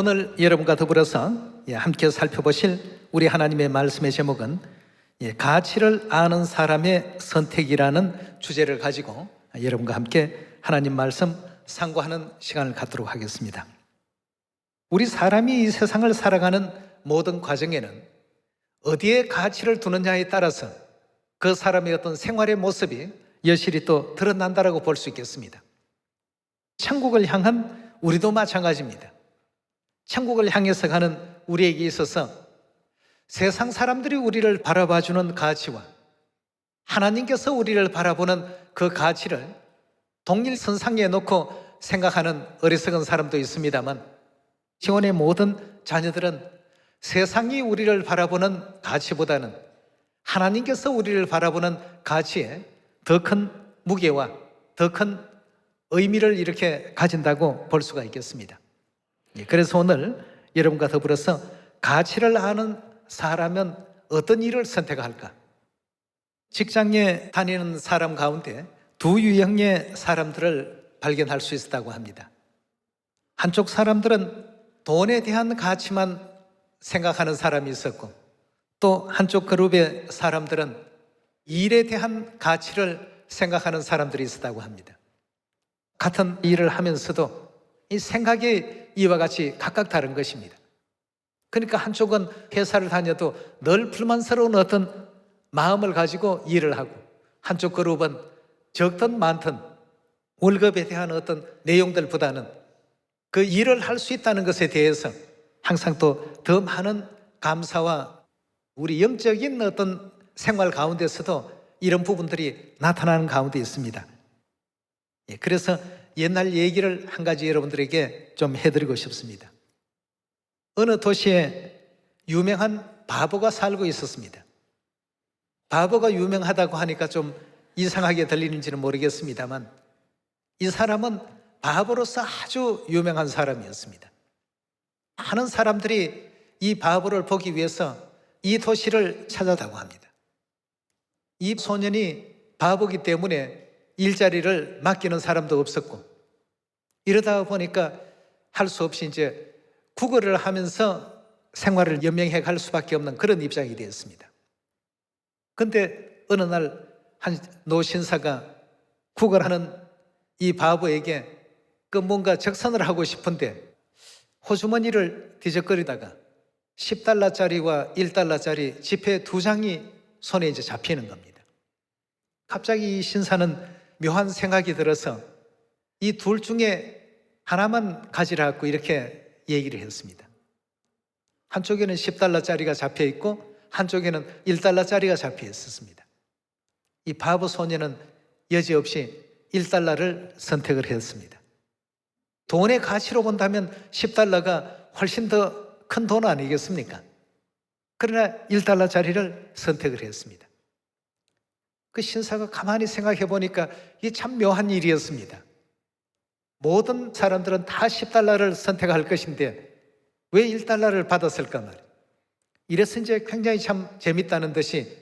오늘 여러분과 더불어서 함께 살펴보실 우리 하나님의 말씀의 제목은 가치를 아는 사람의 선택이라는 주제를 가지고 여러분과 함께 하나님 말씀 상고하는 시간을 갖도록 하겠습니다. 우리 사람이 이 세상을 살아가는 모든 과정에는 어디에 가치를 두느냐에 따라서 그 사람의 어떤 생활의 모습이 여실히 또 드러난다라고 볼 수 있겠습니다. 천국을 향한 우리도 마찬가지입니다. 천국을 향해서 가는 우리에게 있어서 세상 사람들이 우리를 바라봐주는 가치와 하나님께서 우리를 바라보는 그 가치를 동일선상에 놓고 생각하는 어리석은 사람도 있습니다만, 지원의 모든 자녀들은 세상이 우리를 바라보는 가치보다는 하나님께서 우리를 바라보는 가치에 더 큰 무게와 더 큰 의미를 이렇게 가진다고 볼 수가 있겠습니다. 그래서 오늘 여러분과 더불어서 가치를 아는 사람은 어떤 일을 선택할까? 직장에 다니는 사람 가운데 두 유형의 사람들을 발견할 수 있다고 합니다. 한쪽 사람들은 돈에 대한 가치만 생각하는 사람이 있었고, 또 한쪽 그룹의 사람들은 일에 대한 가치를 생각하는 사람들이 있었다고 합니다. 같은 일을 하면서도 이 생각이 이와 같이 각각 다른 것입니다. 그러니까 한쪽은 회사를 다녀도 늘 불만스러운 어떤 마음을 가지고 일을 하고, 한쪽 그룹은 적든 많든 월급에 대한 어떤 내용들보다는 그 일을 할 수 있다는 것에 대해서 항상 또 더 많은 감사와 우리 영적인 어떤 생활 가운데서도 이런 부분들이 나타나는 가운데 있습니다. 그래서 옛날 얘기를 한 가지 여러분들에게 좀 해드리고 싶습니다. 어느 도시에 유명한 바보가 살고 있었습니다. 바보가 유명하다고 하니까 좀 이상하게 들리는지는 모르겠습니다만, 이 사람은 바보로서 아주 유명한 사람이었습니다. 많은 사람들이 이 바보를 보기 위해서 이 도시를 찾아다고 합니다. 이 소년이 바보기 때문에 일자리를 맡기는 사람도 없었고, 이러다 보니까 할 수 없이 이제 구걸을 하면서 생활을 연명해 갈 수밖에 없는 그런 입장이 되었습니다. 근데 어느 날 한 노신사가 구걸하는 이 바보에게 그 뭔가 적선을 하고 싶은데 호주머니를 뒤적거리다가 10달러짜리와 1달러짜리 지폐 2장이 손에 이제 잡히는 겁니다. 갑자기 이 신사는 묘한 생각이 들어서 이 둘 중에 하나만 가지라고 이렇게 얘기를 했습니다. 한쪽에는 10달러짜리가 잡혀 있고 한쪽에는 1달러짜리가 잡혀 있었습니다. 이 바보 소녀는 여지없이 1달러를 선택을 했습니다. 돈의 가치로 본다면 10달러가 훨씬 더 큰 돈 아니겠습니까? 그러나 1달러짜리를 선택을 했습니다. 그 신사가 가만히 생각해 보니까 이게 참 묘한 일이었습니다. 모든 사람들은 다 10달러를 선택할 것인데 왜 1달러를 받았을까 말이에요. 이래서 이제 굉장히 참 재밌다는 듯이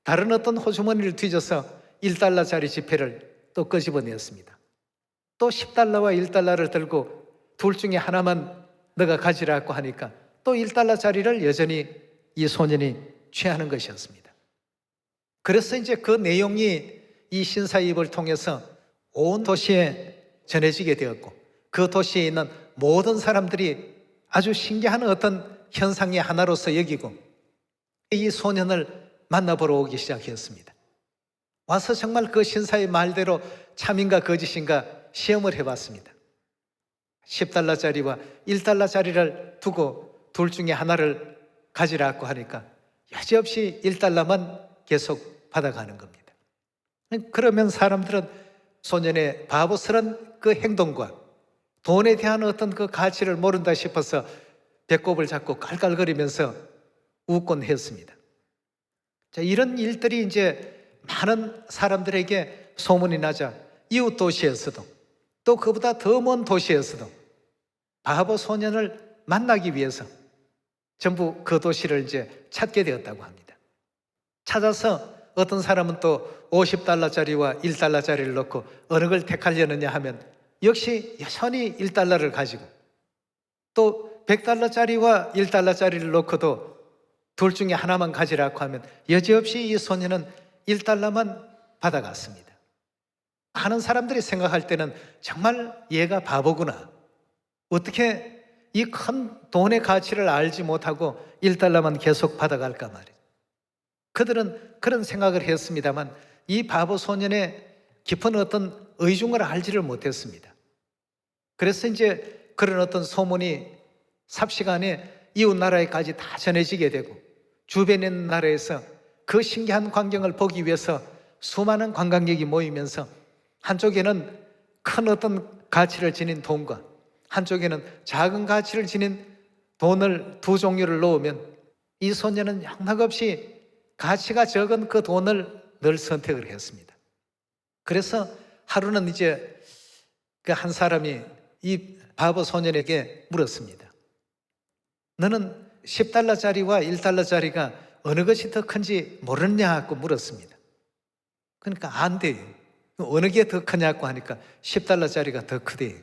다른 어떤 호주머니를 뒤져서 1달러짜리 지폐를 또 끄집어냈습니다. 또 10달러와 1달러를 들고 둘 중에 하나만 너가 가지라고 하니까 또 1달러짜리를 여전히 이 소년이 취하는 것이었습니다. 그래서 이제 그 내용이 이 신사의 입을 통해서 온 도시에 전해지게 되었고, 그 도시에 있는 모든 사람들이 아주 신기한 어떤 현상의 하나로서 여기고 이 소년을 만나보러 오기 시작했습니다. 와서 정말 그 신사의 말대로 참인가 거짓인가 시험을 해봤습니다. 10달러짜리와 1달러짜리를 두고 둘 중에 하나를 가지라고 하니까 여지없이 1달러만 계속 받아가는 겁니다. 그러면 사람들은 소년의 바보스런 그 행동과 돈에 대한 어떤 그 가치를 모른다 싶어서 배꼽을 잡고 깔깔거리면서 웃곤 했습니다. 자, 이런 일들이 이제 많은 사람들에게 소문이 나자 이웃 도시에서도 또 그보다 더 먼 도시에서도 바보 소년을 만나기 위해서 전부 그 도시를 이제 찾게 되었다고 합니다. 찾아서 어떤 사람은 또 50달러짜리와 1달러짜리를 넣고 어느 걸 택하려느냐 하면 역시 여전히 1달러를 가지고, 또 $100짜리와 $1짜리를 놓고도 둘 중에 하나만 가지라고 하면 여지없이 이 소녀는 $1만 받아갔습니다. 많은 사람들이 생각할 때는 정말 얘가 바보구나. 어떻게 이 큰 돈의 가치를 알지 못하고 $1만 계속 받아갈까 말이에요. 그들은 그런 생각을 했습니다만 이 바보 소년의 깊은 어떤 의중을 알지를 못했습니다. 그래서 이제 그런 어떤 소문이 삽시간에 이웃 나라에까지 다 전해지게 되고 주변의 나라에서 그 신기한 광경을 보기 위해서 수많은 관광객이 모이면서 한쪽에는 큰 어떤 가치를 지닌 돈과 한쪽에는 작은 가치를 지닌 돈을 두 종류를 놓으면 이 소녀는 양락없이 가치가 적은 그 돈을 늘 선택을 했습니다. 그래서 하루는 이제 그 한 사람이 이 바보 소년에게 물었습니다. 너는 $10짜리와 $1짜리가 어느 것이 더 큰지 모르느냐고 물었습니다. 그러니까 안 돼요. 어느 게 더 크냐고 하니까 $10짜리가 더 크대요.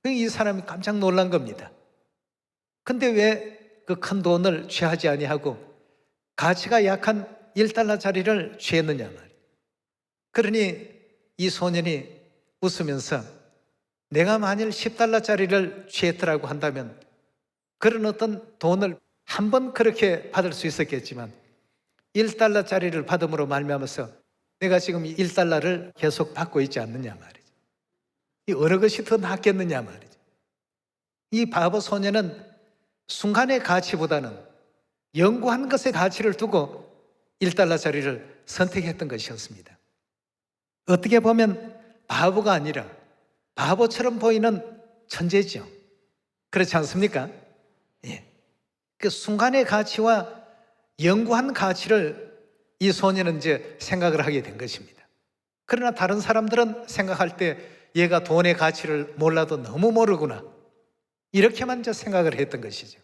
이 사람이 깜짝 놀란 겁니다. 근데 왜 그 큰 돈을 취하지 아니하고 가치가 약한 $1짜리를 취했느냐 말이에요. 그러니 이 소년이 웃으면서 내가 만일 $10짜리를 취했더라고 한다면 그런 어떤 돈을 한 번 그렇게 받을 수 있었겠지만 $1짜리를 받음으로 말미암아서 내가 지금 이 $1를 계속 받고 있지 않느냐 말이죠. 이 어느 것이 더 낫겠느냐 말이죠. 이 바보 소녀는 순간의 가치보다는 영구한 것의 가치를 두고 $1짜리를 선택했던 것이었습니다. 어떻게 보면 바보가 아니라 바보처럼 보이는 천재죠. 그렇지 않습니까? 예. 그 순간의 가치와 영구한 가치를 이 소녀는 이제 생각을 하게 된 것입니다. 그러나 다른 사람들은 생각할 때 얘가 돈의 가치를 몰라도 너무 모르구나. 이렇게만 이제 생각을 했던 것이죠.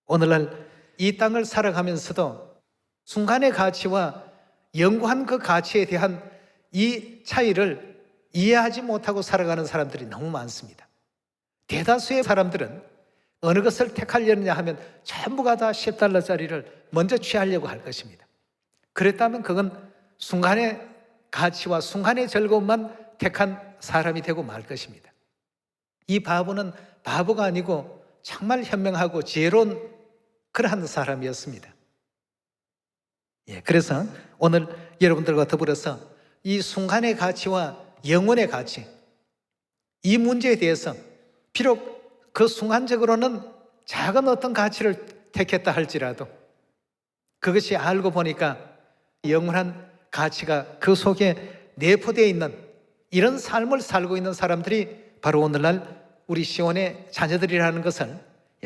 오늘날 이 땅을 살아가면서도 순간의 가치와 영구한 그 가치에 대한 이 차이를 이해하지 못하고 살아가는 사람들이 너무 많습니다. 대다수의 사람들은 어느 것을 택하려느냐 하면 전부가 다 $10짜리를 먼저 취하려고 할 것입니다. 그랬다면 그건 순간의 가치와 순간의 즐거움만 택한 사람이 되고 말 것입니다. 이 바보는 바보가 아니고 정말 현명하고 지혜로운 그러한 사람이었습니다. 예, 그래서 오늘 여러분들과 더불어서 이 순간의 가치와 영혼의 가치, 이 문제에 대해서 비록 그 순간적으로는 작은 어떤 가치를 택했다 할지라도 그것이 알고 보니까 영원한 가치가 그 속에 내포되어 있는 이런 삶을 살고 있는 사람들이 바로 오늘날 우리 시온의 자녀들이라는 것을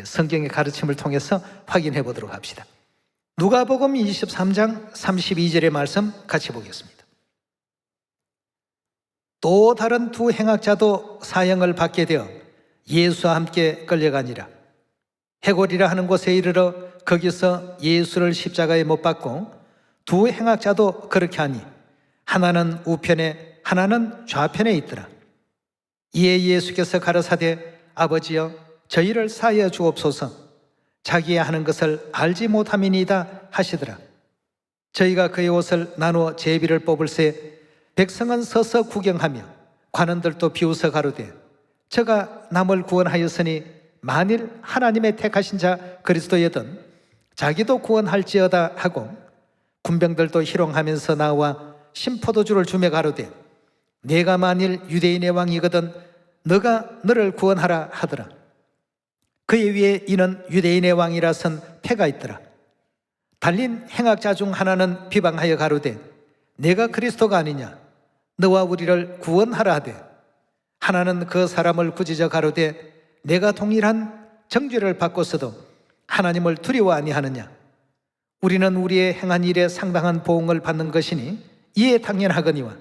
성경의 가르침을 통해서 확인해 보도록 합시다. 누가복음 23장 32절의 말씀 같이 보겠습니다. 또 다른 두 행악자도 사형을 받게 되어 예수와 함께 끌려가니라. 해골이라 하는 곳에 이르러 거기서 예수를 십자가에 못 박고 두 행악자도 그렇게 하니 하나는 우편에 하나는 좌편에 있더라. 이에 예수께서 가라사대 아버지여 저희를 사하여 주옵소서 자기의 하는 것을 알지 못함이니이다 하시더라. 저희가 그의 옷을 나누어 제비를 뽑을새 백성은 서서 구경하며 관원들도 비웃어 가로되 저가 남을 구원하였으니 만일 하나님의 택하신 자 그리스도여든 자기도 구원할지어다 하고 군병들도 희롱하면서 나와 신포도주를 주며 가로되 내가 만일 유대인의 왕이거든 너가 너를 구원하라 하더라. 그의 위에 이는 유대인의 왕이라선 패가 있더라. 달린 행악자 중 하나는 비방하여 가로되 내가 그리스도가 아니냐 너와 우리를 구원하라 하되 하나는 그 사람을 꾸짖어 가로되 내가 동일한 정죄를 받고서도 하나님을 두려워 아니하느냐. 우리는 우리의 행한 일에 상당한 보응을 받는 것이니 이에 당연하거니와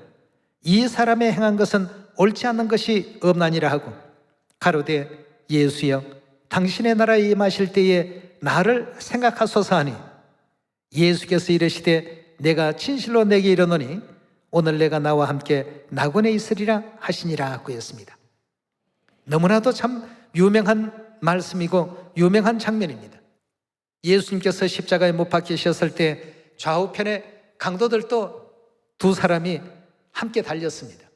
이 사람의 행한 것은 옳지 않는 것이 없나니라 하고 가로되 예수여 당신의 나라에 임하실 때에 나를 생각하소서 하니 예수께서 이르시되 내가 진실로 내게 이르노니 오늘 내가 나와 함께 낙원에 있으리라 하시니라 하고 했습니다. 너무나도 참 유명한 말씀이고 유명한 장면입니다. 예수님께서 십자가에 못 박히셨을 때 좌우편에 강도들도 두 사람이 함께 달렸습니다.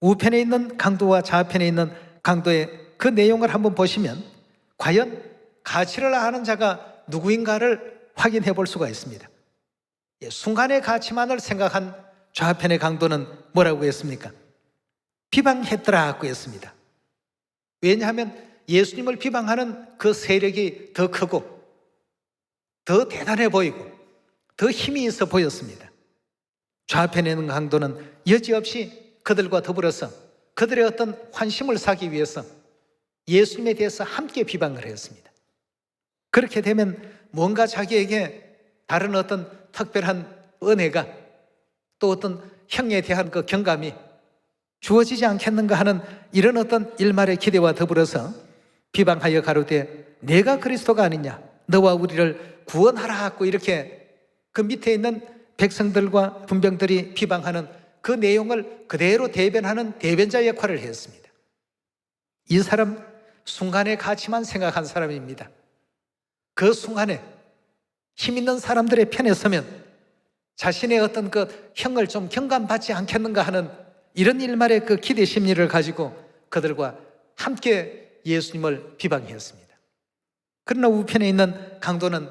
우편에 있는 강도와 좌편에 있는 강도의 그 내용을 한번 보시면 과연 가치를 아는 자가 누구인가를 확인해 볼 수가 있습니다. 순간의 가치만을 생각한 좌편의 강도는 뭐라고 했습니까? 비방했더라고 했습니다. 왜냐하면 예수님을 비방하는 그 세력이 더 크고 더 대단해 보이고 더 힘이 있어 보였습니다. 좌편에 있는 강도는 여지없이 그들과 더불어서 그들의 어떤 환심을 사기 위해서 예수님에 대해서 함께 비방을 했습니다. 그렇게 되면 뭔가 자기에게 다른 어떤 특별한 은혜가 또 어떤 형에 대한 그 경감이 주어지지 않겠는가 하는 이런 어떤 일말의 기대와 더불어서 비방하여 가로되 내가 그리스도가 아니냐 너와 우리를 구원하라고 이렇게 그 밑에 있는 백성들과 군병들이 비방하는 그 내용을 그대로 대변하는 대변자 역할을 했습니다. 이 사람 순간의 가치만 생각한 사람입니다. 그 순간에 힘 있는 사람들의 편에 서면 자신의 어떤 그 형을 좀 경감받지 않겠는가 하는 이런 일말의 그 기대 심리를 가지고 그들과 함께 예수님을 비방했습니다. 그러나 우편에 있는 강도는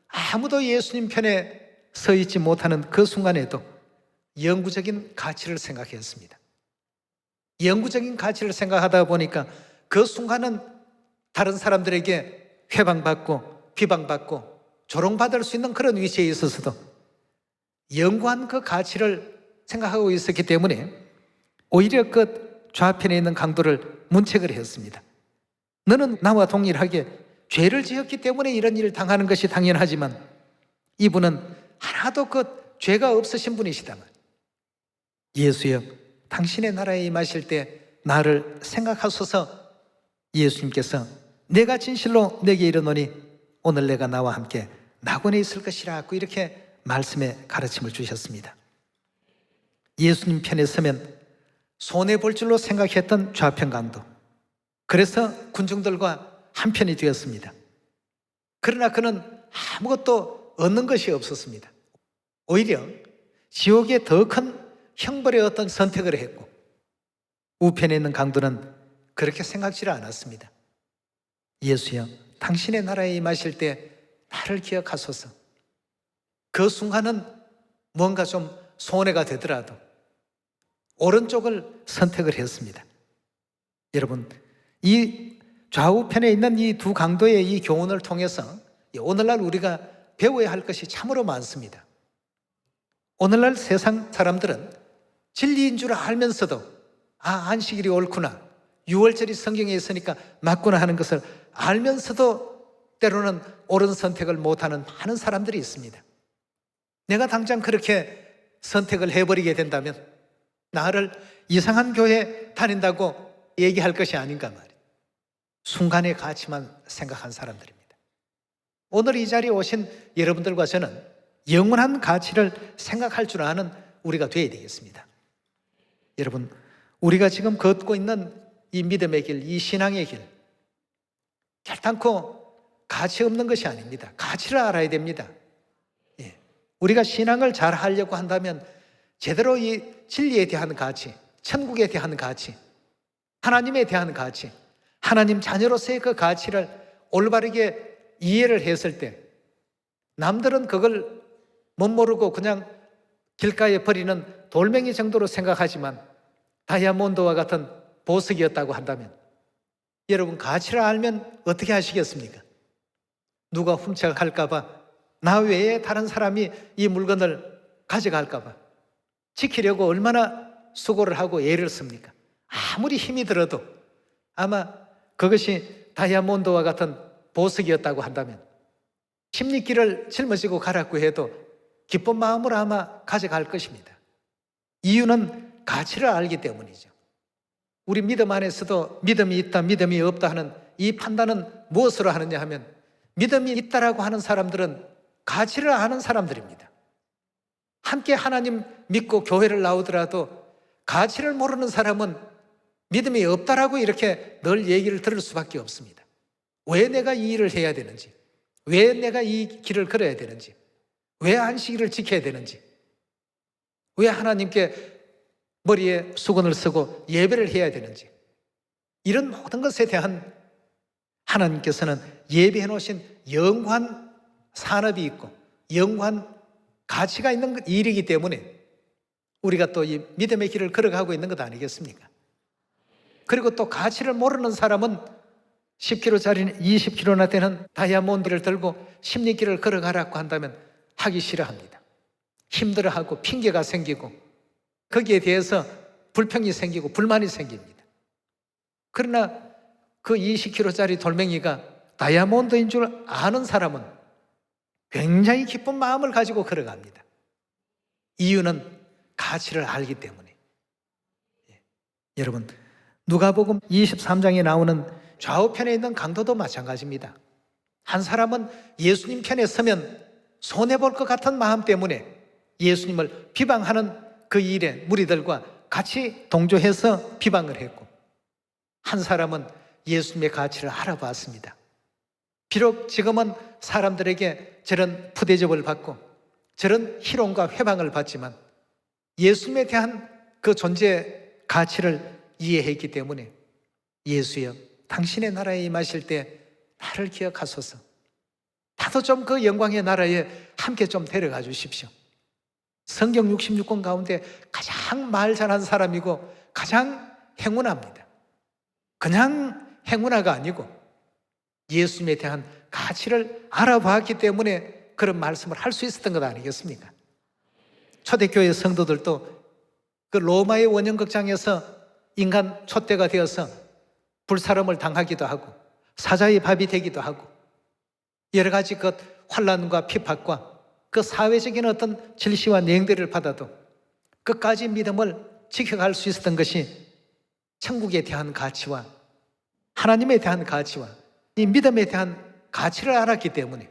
아무도 예수님 편에 서 있지 못하는 그 순간에도 영구적인 가치를 생각했습니다. 영구적인 가치를 생각하다 보니까 그 순간은 다른 사람들에게 회방받고 비방받고 조롱받을 수 있는 그런 위치에 있어서도 영구한 그 가치를 생각하고 있었기 때문에 오히려 그 좌편에 있는 강도를 문책을 했습니다. 너는 나와 동일하게 죄를 지었기 때문에 이런 일을 당하는 것이 당연하지만 이분은 하나도 그 죄가 없으신 분이시다만 예수여 당신의 나라에 임하실 때 나를 생각하소서. 예수님께서 내가 진실로 내게 이르노니 오늘 내가 나와 함께 낙원에 있을 것이라고 이렇게 말씀의 가르침을 주셨습니다. 예수님 편에 서면 손해볼 줄로 생각했던 좌편 강도, 그래서 군중들과 한편이 되었습니다. 그러나 그는 아무것도 얻는 것이 없었습니다. 오히려 지옥의 더 큰 형벌의 어떤 선택을 했고 우편에 있는 강도는 그렇게 생각지를 않았습니다. 예수여 당신의 나라에 임하실 때 나를 기억하소서. 그 순간은 뭔가 좀 손해가 되더라도 오른쪽을 선택을 했습니다. 여러분, 이 좌우편에 있는 이 두 강도의 이 교훈을 통해서 오늘날 우리가 배워야 할 것이 참으로 많습니다. 오늘날 세상 사람들은 진리인 줄 알면서도 안식일이 옳구나, 유월절이 성경에 있으니까 맞구나 하는 것을 알면서도 때로는 옳은 선택을 못하는 많은 사람들이 있습니다. 내가 당장 그렇게 선택을 해버리게 된다면 나를 이상한 교회 다닌다고 얘기할 것이 아닌가 말이에요. 순간의 가치만 생각한 사람들입니다. 오늘 이 자리에 오신 여러분들과 저는 영원한 가치를 생각할 줄 아는 우리가 되어야 되겠습니다. 여러분, 우리가 지금 걷고 있는 이 믿음의 길, 이 신앙의 길, 결단코 가치 없는 것이 아닙니다. 가치를 알아야 됩니다. 우리가 신앙을 잘 하려고 한다면 제대로 이 진리에 대한 가치, 천국에 대한 가치, 하나님에 대한 가치, 하나님 자녀로서의 그 가치를 올바르게 이해를 했을 때 남들은 그걸 못 모르고 그냥 길가에 버리는 돌멩이 정도로 생각하지만 다이아몬드와 같은 보석이었다고 한다면 여러분 가치를 알면 어떻게 하시겠습니까? 누가 훔쳐갈까 봐, 나 외에 다른 사람이 이 물건을 가져갈까 봐 지키려고 얼마나 수고를 하고 애를 씁니까? 아무리 힘이 들어도 아마 그것이 다이아몬드와 같은 보석이었다고 한다면 십리길을 짊어지고 가라고 해도 기쁜 마음으로 아마 가져갈 것입니다. 이유는 가치를 알기 때문이죠. 우리 믿음 안에서도 믿음이 있다, 믿음이 없다 하는 이 판단은 무엇으로 하느냐 하면 믿음이 있다라고 하는 사람들은 가치를 아는 사람들입니다. 함께 하나님 믿고 교회를 나오더라도 가치를 모르는 사람은 믿음이 없다라고 이렇게 늘 얘기를 들을 수밖에 없습니다. 왜 내가 이 일을 해야 되는지, 왜 내가 이 길을 걸어야 되는지, 왜 안식일을 지켜야 되는지, 왜 하나님께 머리에 수건을 쓰고 예배를 해야 되는지, 이런 모든 것에 대한 하나님께서는 예비해 놓으신 영원한 산업이 있고 영원한 가치가 있는 일이기 때문에 우리가 또 이 믿음의 길을 걸어가고 있는 것 아니겠습니까? 그리고 또 가치를 모르는 사람은 10kg짜리 20kg나 되는 다이아몬드를 들고 십리길을 걸어가라고 한다면 하기 싫어합니다. 힘들어하고 핑계가 생기고 거기에 대해서 불평이 생기고 불만이 생깁니다. 그러나 그 20kg짜리 돌멩이가 다이아몬드인 줄 아는 사람은 굉장히 기쁜 마음을 가지고 걸어갑니다. 이유는 가치를 알기 때문에. 여러분, 누가복음 23장에 나오는 좌우편에 있는 강도도 마찬가지입니다. 한 사람은 예수님 편에 서면 손해볼 것 같은 마음 때문에 예수님을 비방하는 그 일에 무리들과 같이 동조해서 비방을 했고, 한 사람은 예수님의 가치를 알아봤습니다. 비록 지금은 사람들에게 저런 푸대접을 받고 저런 희롱과 회방을 받지만 예수님에 대한 그 존재 가치를 이해했기 때문에 예수여, 당신의 나라에 임하실 때 나를 기억하소서. 나도 좀 그 영광의 나라에 함께 좀 데려가 주십시오. 성경 66권 가운데 가장 말 잘한 사람이고 가장 행운아입니다. 그냥 행운아가 아니고 예수님에 대한 가치를 알아봤기 때문에 그런 말씀을 할 수 있었던 것 아니겠습니까? 초대교회 성도들도 그 로마의 원형극장에서 인간 촛대가 되어서 불사름을 당하기도 하고 사자의 밥이 되기도 하고 여러 가지 그 환난과 핍박과 그 사회적인 어떤 질시와 냉대를 받아도 끝까지 믿음을 지켜갈 수 있었던 것이 천국에 대한 가치와 하나님에 대한 가치와 이 믿음에 대한 가치를 알았기 때문에,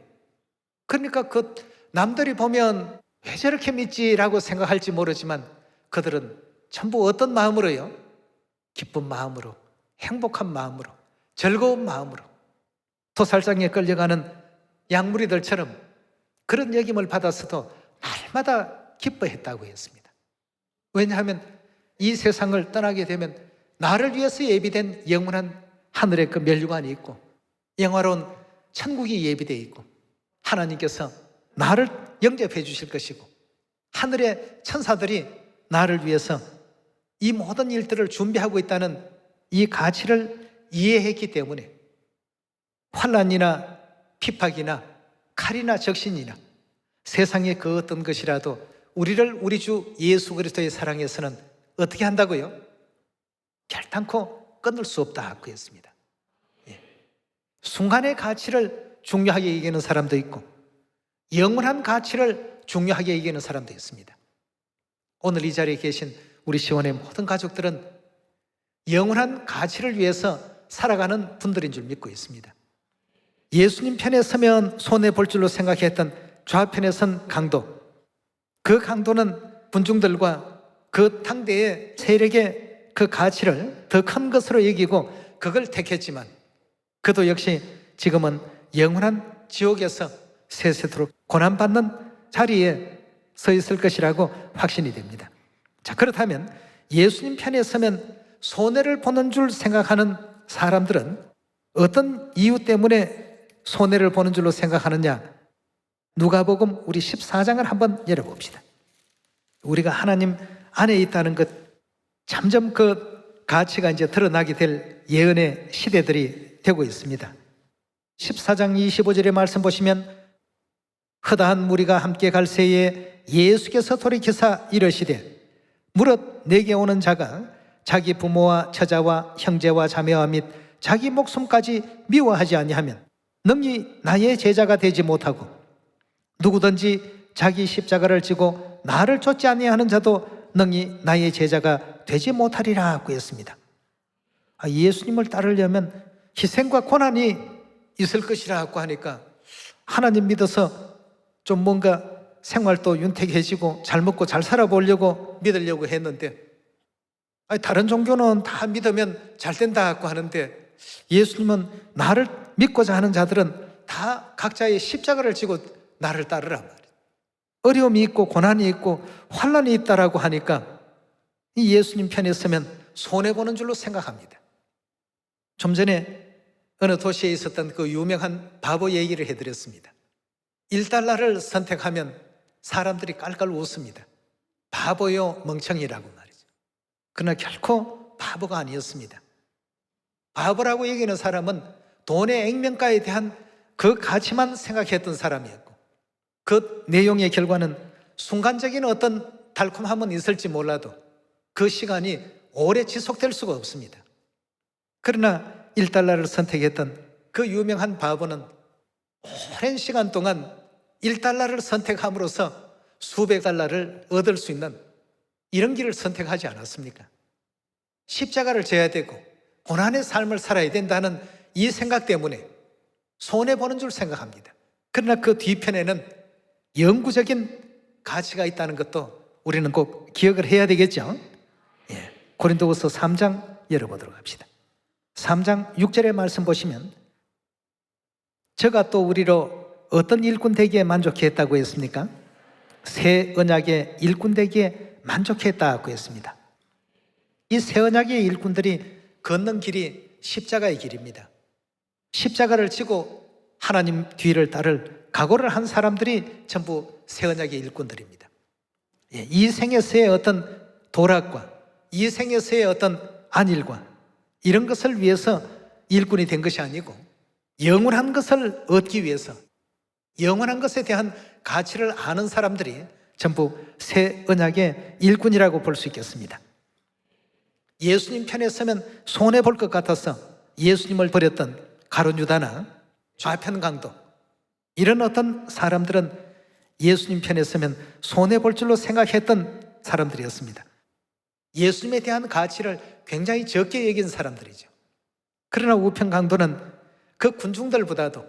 그러니까 그 남들이 보면 왜 저렇게 믿지라고 생각할지 모르지만 그들은 전부 어떤 마음으로요? 기쁜 마음으로, 행복한 마음으로, 즐거운 마음으로 도살장에 끌려가는 양무리들처럼 그런 여김을 받았어도 날마다 기뻐했다고 했습니다. 왜냐하면 이 세상을 떠나게 되면 나를 위해서 예비된 영원한 하늘의 그 멸류관이 있고 영화로운 천국이 예비되어 있고 하나님께서 나를 영접해 주실 것이고 하늘의 천사들이 나를 위해서 이 모든 일들을 준비하고 있다는 이 가치를 이해했기 때문에 환난이나 핍박이나 칼이나 적신이나 세상의 그 어떤 것이라도 우리를 우리 주 예수 그리스도의 사랑에서는 어떻게 한다고요? 결단코 끊을 수 없다고 했습니다. 순간의 가치를 중요하게 여기는 사람도 있고 영원한 가치를 중요하게 여기는 사람도 있습니다. 오늘 이 자리에 계신 우리 시원의 모든 가족들은 영원한 가치를 위해서 살아가는 분들인 줄 믿고 있습니다. 예수님 편에 서면 손해볼 줄로 생각했던 좌편에 선 강도, 그 강도는 군중들과 그 당대의 세력의 그 가치를 더 큰 것으로 여기고 그걸 택했지만 그도 역시 지금은 영원한 지옥에서 세세토록 고난받는 자리에 서 있을 것이라고 확신이 됩니다. 자, 그렇다면 예수님 편에 서면 손해를 보는 줄 생각하는 사람들은 어떤 이유 때문에 손해를 보는 줄로 생각하느냐? 누가복음 우리 14장을 한번 열어봅시다. 우리가 하나님 안에 있다는 것, 점점 그 가치가 이제 드러나게 될 예언의 시대들이 되고 있습니다. 14장 25절의 말씀 보시면 허다한 무리가 함께 갈 새에 예수께서 돌이키사 이르시되 무릇 내게 오는 자가 자기 부모와 처자와 형제와 자매와 및 자기 목숨까지 미워하지 아니하면 능히 나의 제자가 되지 못하고 누구든지 자기 십자가를 지고 나를 쫓지 아니하는 자도 능히 나의 제자가 되지 못하리라 하고 했습니다. 예수님을 따르려면 희생과 고난이 있을 것이라고 하니까 하나님 믿어서 좀 뭔가 생활도 윤택해지고 잘 먹고 잘 살아보려고 믿으려고 했는데 아니, 다른 종교는 다 믿으면 잘 된다고 하는데 예수님은 나를 믿고자 하는 자들은 다 각자의 십자가를 지고 나를 따르란 말이에요. 어려움이 있고 고난이 있고 환난이 있다라고 하니까 이 예수님 편에 서면 손해보는 줄로 생각합니다. 좀 전에 어느 도시에 있었던 그 유명한 바보 얘기를 해드렸습니다. 1달러를 선택하면 사람들이 깔깔 웃습니다. 바보요, 멍청이라고 말이죠. 그러나 결코 바보가 아니었습니다. 바보라고 얘기하는 사람은 돈의 액면가에 대한 그 가치만 생각했던 사람이었고, 그 내용의 결과는 순간적인 어떤 달콤함은 있을지 몰라도 그 시간이 오래 지속될 수가 없습니다. 그러나 1달러를 선택했던 그 유명한 바보는 오랜 시간 동안 1달러를 선택함으로써 수백 달러를 얻을 수 있는 이런 길을 선택하지 않았습니까? 십자가를 져야 되고 고난의 삶을 살아야 된다는 이 생각 때문에 손해보는 줄 생각합니다. 그러나 그 뒤편에는 영구적인 가치가 있다는 것도 우리는 꼭 기억을 해야 되겠죠. 고린도후서 3장 열어보도록 합시다. 3장 6절의 말씀 보시면, 저가 또 우리로 어떤 일꾼 되기에 만족했다고 했습니까? 새 언약의 일꾼 되기에 만족했다고 했습니다. 이 새 언약의 일꾼들이 걷는 길이 십자가의 길입니다. 십자가를 지고 하나님 뒤를 따를 각오를 한 사람들이 전부 새 언약의 일꾼들입니다. 이 생에서의 어떤 도락과 이 생에서의 어떤 안일과 이런 것을 위해서 일꾼이 된 것이 아니고 영원한 것을 얻기 위해서 영원한 것에 대한 가치를 아는 사람들이 전부 새 언약의 일꾼이라고 볼 수 있겠습니다. 예수님 편에 서면 손해볼 것 같아서 예수님을 버렸던 가룟 유다나 좌편 강도, 이런 어떤 사람들은 예수님 편에 서면 손해볼 줄로 생각했던 사람들이었습니다. 예수님에 대한 가치를 굉장히 적게 여긴 사람들이죠. 그러나 우편 강도는 그 군중들보다도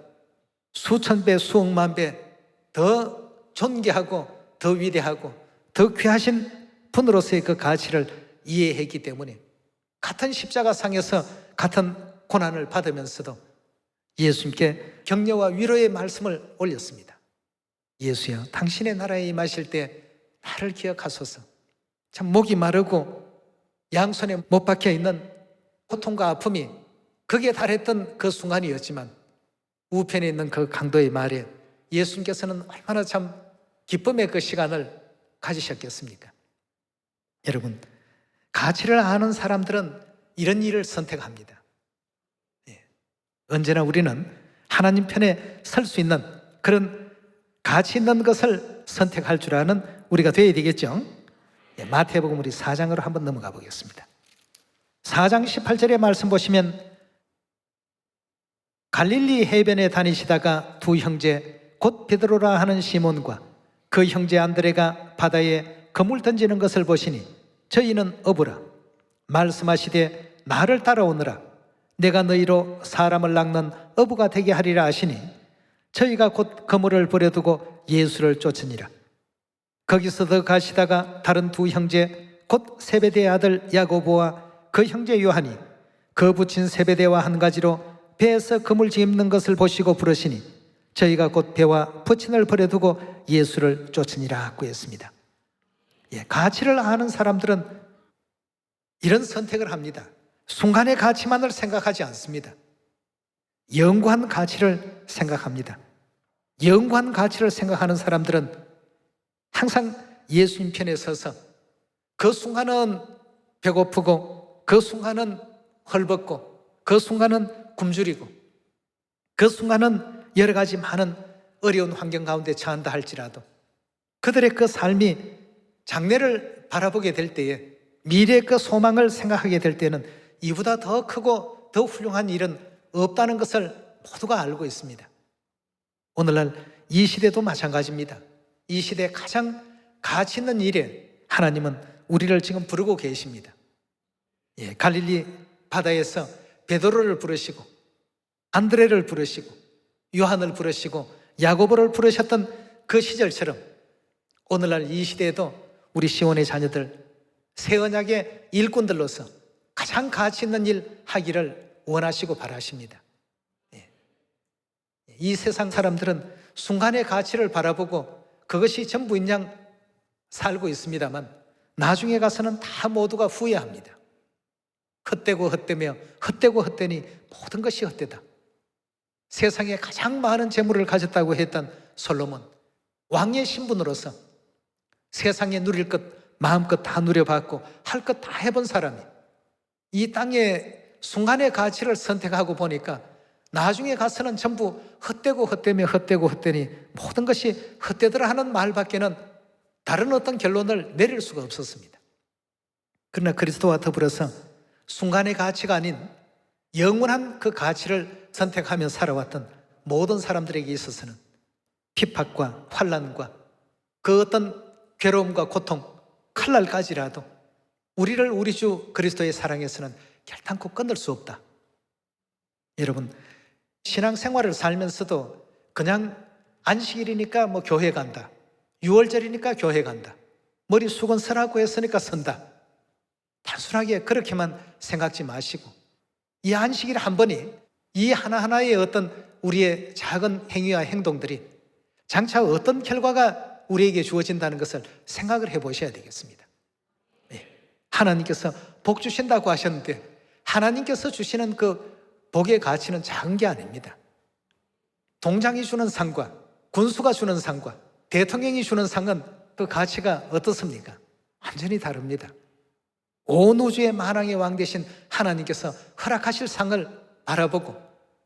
수천 배, 수억만 배 더 존귀하고 더 위대하고 더 귀하신 분으로서의 그 가치를 이해했기 때문에 같은 십자가상에서 같은 고난을 받으면서도 예수님께 격려와 위로의 말씀을 올렸습니다. 예수여, 당신의 나라에 임하실 때 나를 기억하소서. 참 목이 마르고 양손에 못 박혀 있는 고통과 아픔이 극에 달했던 그 순간이었지만 우편에 있는 그 강도의 말에 예수님께서는 얼마나 참 기쁨의 그 시간을 가지셨겠습니까? 여러분, 가치를 아는 사람들은 이런 일을 선택합니다. 언제나 우리는 하나님 편에 설 수 있는 그런 가치 있는 것을 선택할 줄 아는 우리가 되어야 되겠죠. 마태복음 우리 4장으로 한번 넘어가 보겠습니다. 4장 18절의 말씀 보시면, 갈릴리 해변에 다니시다가 두 형제 곧 베드로라 하는 시몬과 그 형제 안드레가 바다에 그물 던지는 것을 보시니 저희는 어부라. 말씀하시되 나를 따라오너라. 내가 너희로 사람을 낚는 어부가 되게 하리라 하시니 저희가 곧 그물을 버려두고 예수를 쫓으니라. 거기서 더 가시다가 다른 두 형제 곧 세베대의 아들 야고보와 그 형제 요한이 그 붙인 세베대와 한 가지로 배에서 그물 집는 것을 보시고 부르시니 저희가 곧 배와 부친을 버려두고 예수를 쫓으니라고 했습니다. 가치를 아는 사람들은 이런 선택을 합니다. 순간의 가치만을 생각하지 않습니다. 영구한 가치를 생각합니다. 영구한 가치를 생각하는 사람들은 항상 예수님 편에 서서 그 순간은 배고프고 그 순간은 헐벗고 그 순간은 굶주리고 그 순간은 여러 가지 많은 어려운 환경 가운데 처한다 할지라도 그들의 그 삶이 장래를 바라보게 될 때에 미래의 그 소망을 생각하게 될 때는 이보다 더 크고 더 훌륭한 일은 없다는 것을 모두가 알고 있습니다. 오늘날 이 시대도 마찬가지입니다. 이 시대에 가장 가치 있는 일에 하나님은 우리를 지금 부르고 계십니다. 갈릴리 바다에서 베드로를 부르시고 안드레를 부르시고 요한을 부르시고 야고보를 부르셨던 그 시절처럼 오늘날 이 시대에도 우리 시온의 자녀들, 새 언약의 일꾼들로서 가장 가치 있는 일 하기를 원하시고 바라십니다. 이 세상 사람들은 순간의 가치를 바라보고 그것이 전부인 양 살고 있습니다만 나중에 가서는 다 모두가 후회합니다. 헛되고 헛되며 헛되고 헛되니 모든 것이 헛되다. 세상에 가장 많은 재물을 가졌다고 했던 솔로몬, 왕의 신분으로서 세상에 누릴 것 마음껏 다 누려봤고 할 것 다 해본 사람이 이 땅의 순간의 가치를 선택하고 보니까 나중에 가서는 전부 헛되고 헛되며 헛되고 헛되니 모든 것이 헛되더라 하는 말밖에는 다른 어떤 결론을 내릴 수가 없었습니다. 그러나 그리스도와 더불어서 순간의 가치가 아닌 영원한 그 가치를 선택하며 살아왔던 모든 사람들에게 있어서는 핍박과 환난과 그 어떤 괴로움과 고통, 칼날까지라도 우리를 우리 주 그리스도의 사랑에서는 결단코 끊을 수 없다. 여러분, 신앙생활을 살면서도 그냥 안식일이니까 교회 간다, 6월절이니까 교회 간다, 머리 수건 서라고 했으니까 선다, 단순하게 그렇게만 생각지 마시고 이 안식일 한 번이 이 하나하나의 어떤 우리의 작은 행위와 행동들이 장차 어떤 결과가 우리에게 주어진다는 것을 생각을 해보셔야 되겠습니다. 하나님께서 복 주신다고 하셨는데 하나님께서 주시는 그 복의 가치는 작은 게 아닙니다. 동장이 주는 상과 군수가 주는 상과 대통령이 주는 상은 그 가치가 어떻습니까? 완전히 다릅니다. 온 우주의 만왕의 왕 되신 하나님께서 허락하실 상을 바라보고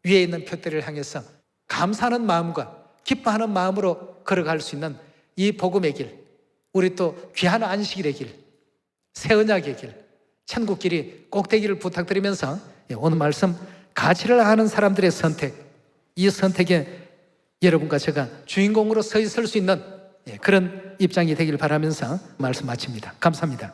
위에 있는 표대를 향해서 감사하는 마음과 기뻐하는 마음으로 걸어갈 수 있는 이 복음의 길, 우리 또 귀한 안식일의 길, 새 언약의 길, 천국 길이 꼭 되기를 부탁드리면서 오늘 말씀 가치를 아는 사람들의 선택, 이 선택에 여러분과 제가 주인공으로 서 있을 수 있는 그런 입장이 되길 바라면서 말씀 마칩니다. 감사합니다.